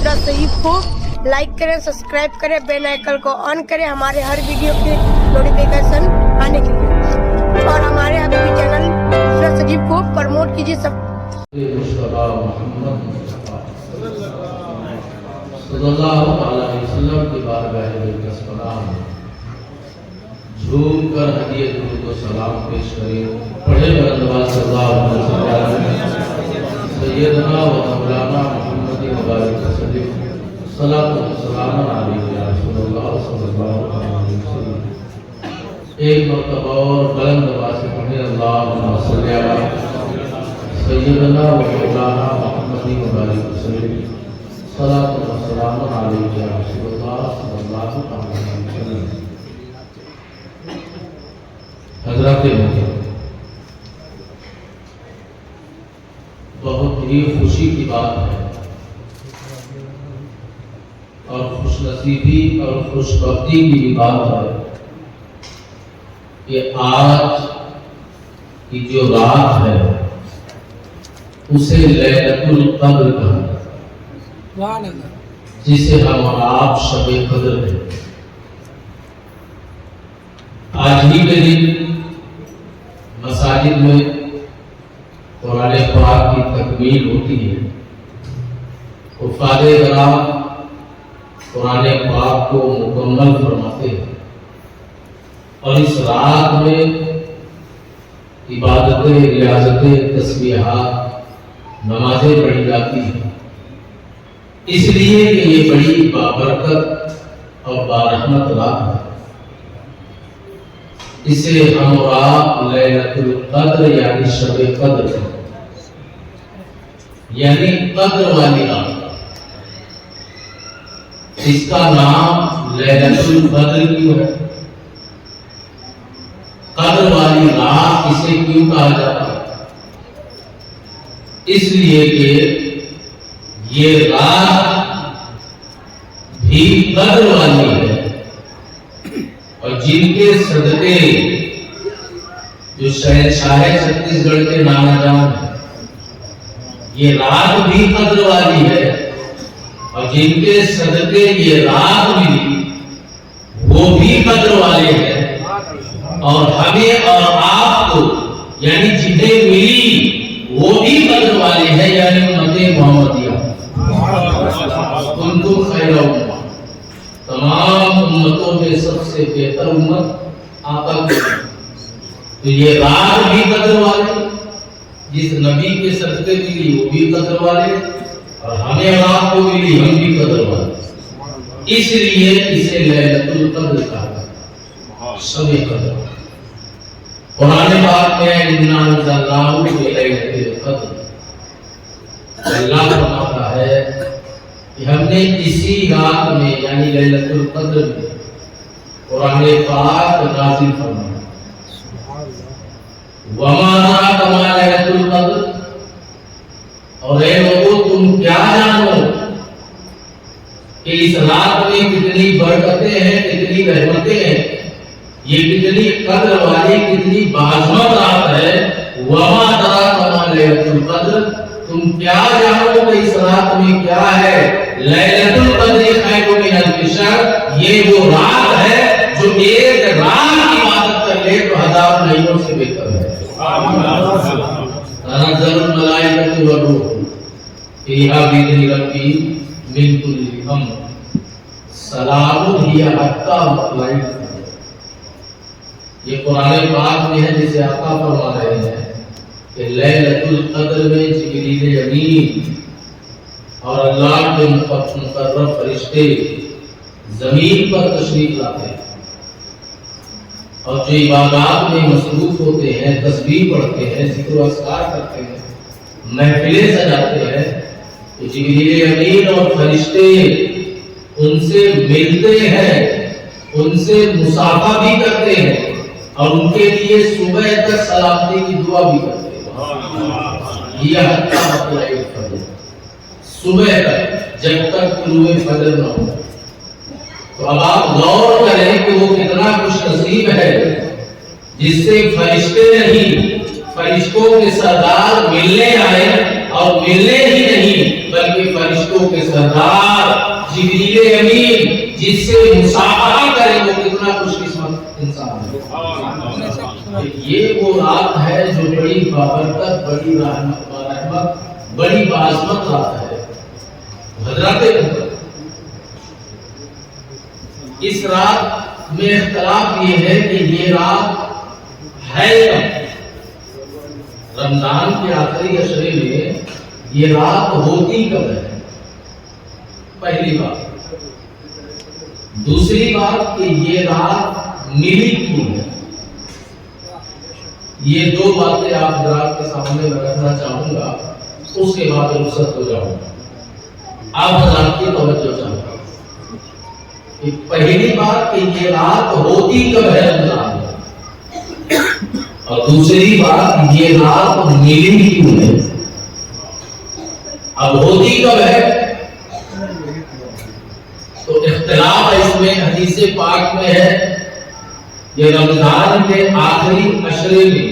The Saeed को like करें, subscribe करें, बेल आइकन को ऑन करें हमारे हर वीडियो के नोटिफिकेशन आने के लिए। और हमारे हबीबी चैनल द सईद को प्रमोट कीजिए सब। सल्लल्लाहु अलैहि वसल्लम के बारगाह सलाम झूम कर हदिये दुरूद को सलाम पेश करें। पढ़े बरदवा सल्लल्लाहु अलैहि वसल्लम सैयदना व मौलाना मुहम्मद मुबारक सल्लल्लाहु अलैहि रसूलुल्लाह सल्लल्लाहु अलैहि वसल्लम। एक मर्तबा और बुलंद आवाज से पढ़े अल्लाहुम्मा सल्ली अला सैयदना व मौलाना मुहम्मद मुबारक सल्लल्लाहु अलैहि रसूलुल्लाह सल्लल्लाहु अलैहि वसल्लम। हज़रात बहुत ही खुशी की बात है और खुशनसीबी और खुशबख्ती की भी बात है कि आज की जो रात है उसे लैलतुल क़द्र कहा, जिसे हम और आप शब-ए क़द्र है। आज ही के दिन मसाजिद में कुरान पाक की तकमील होती है। उफ़ादे कराम कुरान पाक को मुकम्मल फरमाते हैं और इस रात में इबादतें, रियाज़तें, तस्बीहात, नमाजें पढ़ी जाती हैं, इसलिए कि ये बड़ी बाबरकत और बारहमत रात है। इसे हम और आप लैलतुल क़द्र यानी शब-ए क़द्र यानी क़द्र वाली रात। इसका नाम लैलतुल क़द्र क्यों है? क़द्र वाली रात इसे क्यों कहा जाता है? इसलिए कि ये रात भी क़द्र वाली है और जिनके सदके जो शहंशाह छत्तीसगढ़ के नाना जान है, ये रात भी क़द्र वाली है और जिनके सदके ये रात मिली वो भी क़द्र वाले हैं। और हमें और आपको यानी जिन्हें मिली वो भी क़द्र वाले हैं, यानी उम्मते मोहम्मदिया। उनको खैर उम्मत, तमाम उम्मतों में सबसे बेहतर उम्मत आका की। तो ये रात भी क़द्र वाले, जिस नबी के सदके मिली वो भी क़द्र वाले और हमें और आपको मिली हम भी क़द्र वाले, इसलिए इसे लैलतुल क़द्र कहा, शब-ए क़द्र। कुरान पाक में इन्ना अंज़लनाहु फी लैलतिल क़द्र, अल्लाह फरमाता है कि हमने इसी रात में यानी लैलतुल क़द्र में कुरान पाक नाज़िल फरमाया। वमा अदराका मा लैलतुल क़द्र, और ऐ लोगों तुम क्या जानो कि इस रात में कितनी बरकतें हैं, कितनी रहमतें हैं, ये कितनी क़द्र वाली, कितनी बाज़मत रात है। वमा अदराका मा लैलतुल क़द्र, तुम क्या जानो कि इस रात में क्या है? लैलतुल क़द्र खैरुम मिन अल्फ़ि शहर, ये वो रात है जो एक रात इबादत कर ले तो 1000 महीनों से बेहतर है। तनज़्ज़लुल मलाइकतु वर्रूह फ़ीहा बिइज़्नि रब्बिहिम मिन कुल्लि अम्र सलामुन हिया हत्ता मत्लइल फ़जर। ये कुरान पाक में है जिसे आका फरमा रहे हैं कि लैलतुल क़द्र में जिब्रील अमीन और अल्लाह के मुक़र्रब फरिश्ते ज़मीन पर तशरीफ लाते हैं और जो इबादत में मसरूफ होते हैं, तस्बीह पढ़ते हैं, ज़िक्र व अस्कार करते हैं, महफिलें सजाते हैं, तो जिब्रील अमीन और फरिश्ते उनसे मिलते हैं, उनसे मुसाफा भी करते हैं और उनके लिए सुबह तक सलामती की दुआ भी करते हैं। यह हत्ता मत्लइल फ़जर, सुबह तक, जब तक तुलुए फजर न हो। तो अब आप गौर करें कि वो कितना खुशनसीब है जिससे फरिश्ते नहीं, फरिश्तों के सरदार मिलने आए और मिलने ही नहीं बल्कि फरिश्तों के सरदार जिब्रील अमीन जिससे मुसाफहा करे वो कितना खुशकिस्मत इंसान है। ये वो रात है जो बड़ी बाबरकत, बड़ी रहमत, बड़ी बाज़मत रात है। हज़रत इस रात में इख्तिलाफ ये है कि ये रात है रमजान के आखिरी अशरे में ये रात होती कब है, पहली बात। दूसरी बात कि ये रात मिली क्यों है। ये दो बातें आप हज़रात के सामने मैं रखना चाहूंगा, उसके बाद रुखसत हो जाऊंगा। आप हज़रात की तवज्जो चाहूंगा कि पहली बात कि ये रात होती कब है रमजान में, और दूसरी बात ये रात मिली क्यों है। अब होती कब है तो इख्तिलाफ है इसमें। हदीस पाक में है ये रमजान के आखिरी अशरे में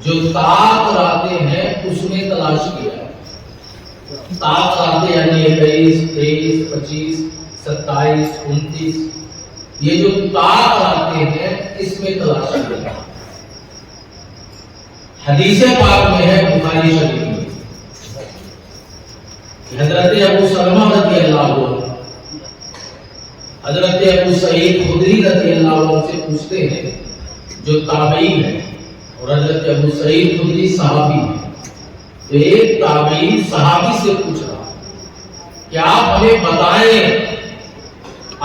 जो सात रातें हैं उसमें तलाश किया। सात रातें यानी 21, 23, 25, 27, 29, ये जो सात रातें हैं इसमें तलाश किया। हदीस पाक में है बुखारी शरीफ में हजरत अबू सलमा रज़ी अल्लाह अन्हु हजरत अबू सईद खुदरी रज़ी अल्लाह अन्हु से पूछते हैं, जो ताबई है, और हजरत अबू सईद खुदरी सहाबी है। तो एक ताबई सहाबी से पूछ रहा कि आप हमें बताएं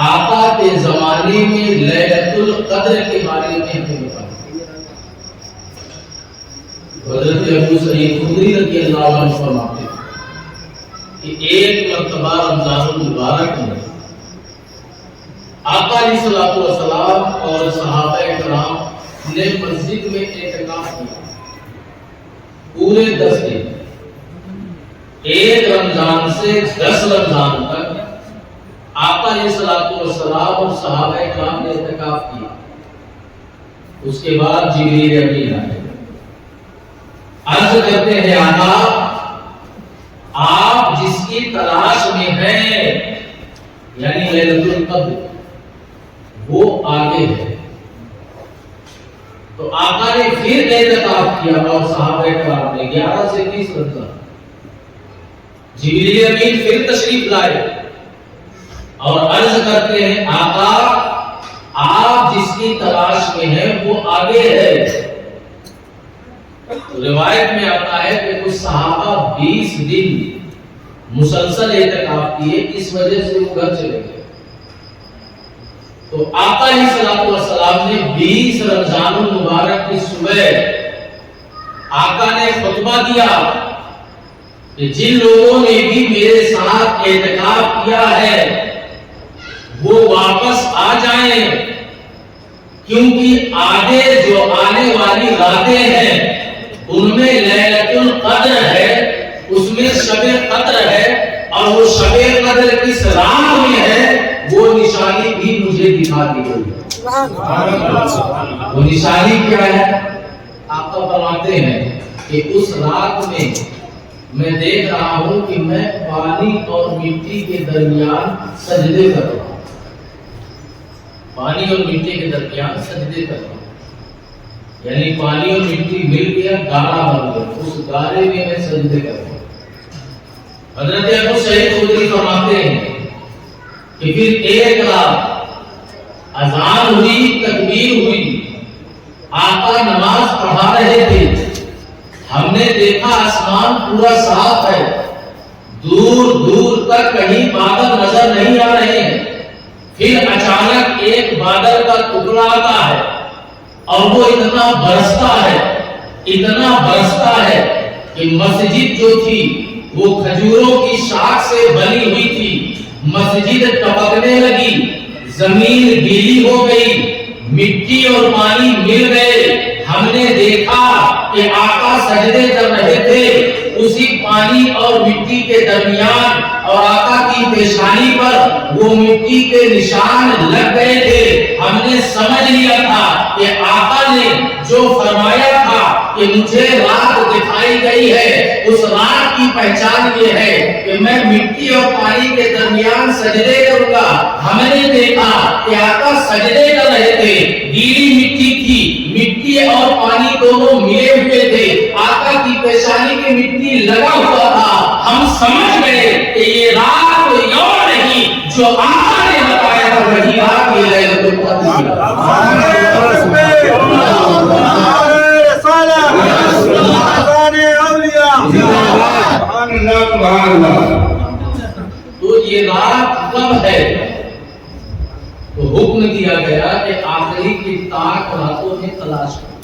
आका के जमाने में लैलतुल कद्र के बारे में हमें बताएं। हजरत अबू सईद खुदरी रज़ी अल्लाह अन्हु फरमाते हैं कि एक मर्तबा रमजानुल मुबारक में आका अलैहिस्सलातु वस्सलाम और सहाबाए किराम ने मस्जिद में एतिकाफ किया पूरे 10 दिन। एक रमजान से 10 रमजान तक आका अलैहिस्सलातु वस्सलाम और सहाबाए किराम ने एतिकाफ किया। उसके बाद जिब्रील अमीन आए, अर्ज करते हैं आका आप जिसकी तलाश में हैं यानी लैलतुल कद्र वो आगे है। तो आका ने फिर एतिकाफ किया और सहाबाए किराम ने 11 से 30 रमजान। जिब्रील अमीन फिर तशरीफ लाए और अर्ज करते हैं आका आप जिसकी तलाश में हैं वो आगे है। तो रिवायत में आता है कि कुछ सहाबा 20 दिन मुसलसल एतिकाफ किए, इस वजह से वो घर चले गए। तो आका अलैहिस्सलातु वस्सलाम ने 20 रमजानुल मुबारक की सुबह आका ने खुतबा दिया कि जिन लोगों ने भी मेरे साथ एतिकाफ किया है वो वापस आ जाएं, क्योंकि आगे जो आने वाली रातें हैं उनमें लैलतुल कद्र है, उसमें शबे कद्र है, और वो शबे कद्र किस रात में है वो निशानी भी मुझे दिखा दी गई। वो निशानी क्या है? आपको फरमाते हैं कि उस रात में मैं देख रहा हूं कि मैं पानी और मिट्टी के दरमियान सजदे कर रहा हूं। पानी और मिट्टी के दरमियान सजदे कर रहा हूं, यानी पानी और मिट्टी मिल गया, गारा बन गया, उस गारे में मैं सजदे कर रहा हूं। हजरत अबू सईद खुदरी फरमाते हैं कि फिर एक रात अजान हुई, तकबीर हुई, आका नमाज पढ़ा रहे थे। हमने देखा आसमान पूरा साफ है, दूर दूर तक कहीं बादल नजर नहीं आ रहे हैं। फिर अचानक एक बादल का टुकड़ा आता है और वो इतना बरसता है कि मस्जिद जो थी वो खजूरों की शाख से बनी हुई थी। मस्जिद टपकने लगी, जमीन गीली हो गई, मिट्टी और पानी मिल गए। हमने देखा कि आका सजदे कर रहे थे, उसी पानी और मिट्टी के दरमियान और आका की पेशानी पर वो मिट्टी के निशान लग गए थे। हमने समझ लिया था कि आका ने जो फरमाया था कि मुझे रात दिखाई गई है, उस रात की पहचान ये है कि मैं मिट्टी और पानी के दरमियान सजदे करूंगा। हमने देखा कि आका सजदे कर रहे थे, गीली मिट्टी थी, मिट्टी और पानी दोनों मिले हुए थे, आका की पेशानी की मिट्टी लगा हुआ था। हम समझ गए कि ये रात कोई और नहीं, जो आका ने बताया था वही रात ये लैलतुल कद्र तो ये रात कब है? तो हुक्म दिया गया कि आखिरी की ताक रातों में तलाश करो।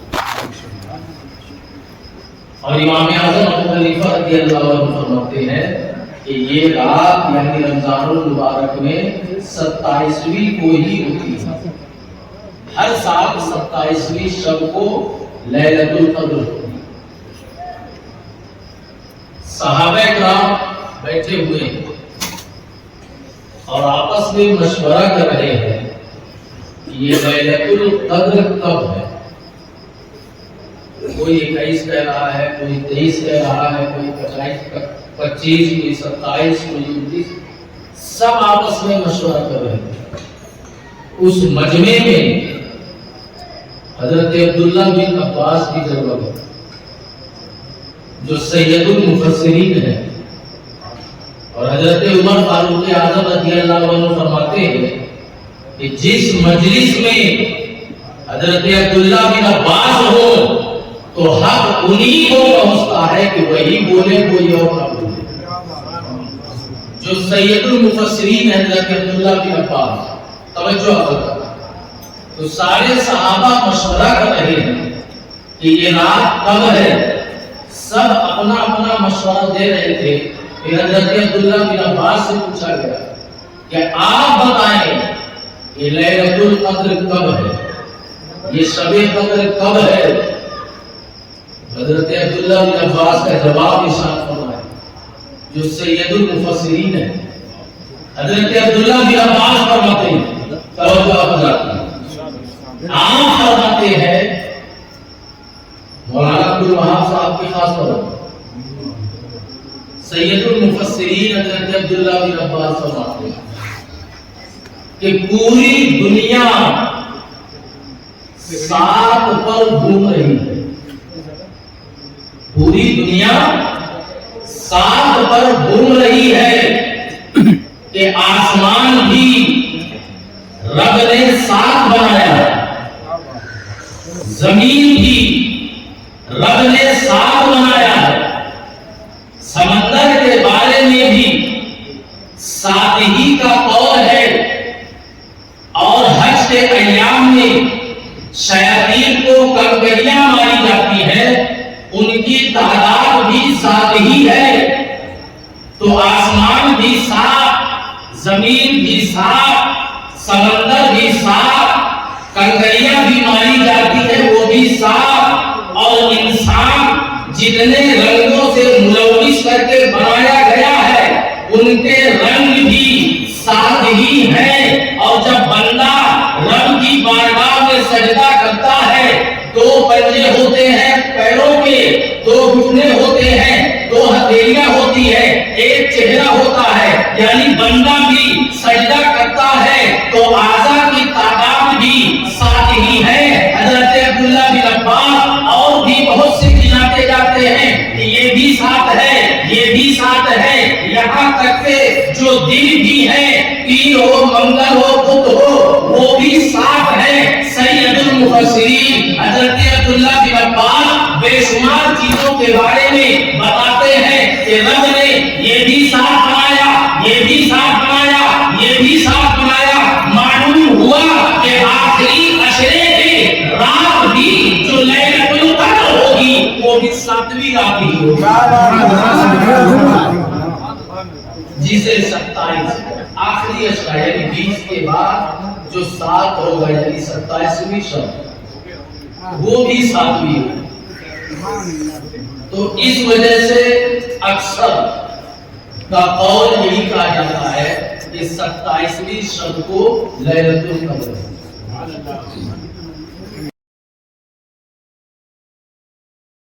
और इमाम आज़म अबू हनीफा रज़ियल्लाहु अन्हु फरमाते हैं कि ये रात यानी रमजानुल मुबारक में 27वीं को ही होती है। हर साल 27वीं शब को लैलतुल कद्र होती है। सहाबा किराम बैठे हुए हैं और आपस में मशवरा कर रहे हैं कि ये लैलतुल कद्र कब है। कोई 21 कह रहा है, कोई 23 कह रहा है, कोई 25, कोई 27, कोई 29, सब आपस में मशवरा कर रहे हैं। उस मजमे में हजरत अब्दुल्लाह बिन अब्बास की जरूरत है, जो सैयदुल मुफस्सिरीन है, और हजरत उमर फारूक आज़म रज़ियल्लाहु अन्हु फरमाते हैं कि जिस मजलिस में हजरत अब्दुल्लाह बिन अब्बास हो तो हक उन्हीं को पहुंचता है कि वही बोले, कोई और ना बोले। जो सैयदुल मुफस्सिरीन है हजरत अब्दुल्लाह बिन अब्बास, तवज्जो करो। तो सारे सहाबा मशवरा कर रहे हैं कि ये रात कब है। सब अपना अपना मशवरा दे रहे थे। फिर हजरत अब्दुल्लाह बिन अब्बास से पूछा गया कि आप बताएं कि लैलतुल कद्र कब है, ये शबे कद्र कब है। हजरत अब्दुल्लाह बिन अब्बास का जवाब इरशाद फरमाया, जो सैयदुल मुफस्सिरीन है हजरत अब्दुल्लाह बिन अब्बास फरमाते हैं, तवज्जो फरमाते हैं, मौलाना अब्दुल वहाब साहब की खास तौर सैयदुल मुफस्सिरीन हजरत अब्दुल्लाह बिन अब्बास फरमाते हैं कि पूरी दुनिया सात पर घूम रही है। पूरी दुनिया सात पर घूम रही है कि आसमान भी रब ने सात बनाया है, जमीन भी रब ने सात बनाया है, समंदर के बारे में भी सात ही का कौल है। और हज के अय्याम में शयातीन को कंकरियां मारी जाती है, उनकी तादाद भी सात ही है। तो आसमान भी सात, जमीन भी सात, समंदर भी सात, कंकरियां भी मारी जाती है वो भी सात, और इंसान जितने रंगों से मुलव्विस करके बनाया गया है उनके रंग भी सात ही हैं। और जब बंदा रब की बारगाह में सजदा करता है, दो पंजे होते हैं पैरों के, दो घुटने होते हैं, दो हथेलियां होती है, एक चेहरा होता है, यानी बंदा भी सजदा करता है तो आज़ा की तादाद भी सात ही है। हजरत अब्दुल्लाह बिन अब्बास और भी बहुत से गिनाते जाते हैं कि ये भी सात है, ये भी सात है, यहाँ तक के जो दिन भी है, पीर हो, मंगल हो, बुध हो, वो भी सात है। सैयदुल मुफस्सिरीन हजरत अब्दुल्लाह बिन अब्बास बेशुमार चीजों के बारे में बताते हैं कि रब ने ये भी सात बनाया, ये भी सात बनाया, ये भी सात बनाया। मालूम हुआ कि आखिरी अशरे में रात भी जो लैलतुल कद्र होगी वो भी सातवीं रात ही होगी, जिसे 27 आखिरी अशरा यानी 20 के बाद जो 7 होगा यानी 27वीं शब वो भी सातवीं होगी। तो इस वजह से अक्सर का कौल यही कहा जाता है कि 27वीं शब को लैलतुल कद्र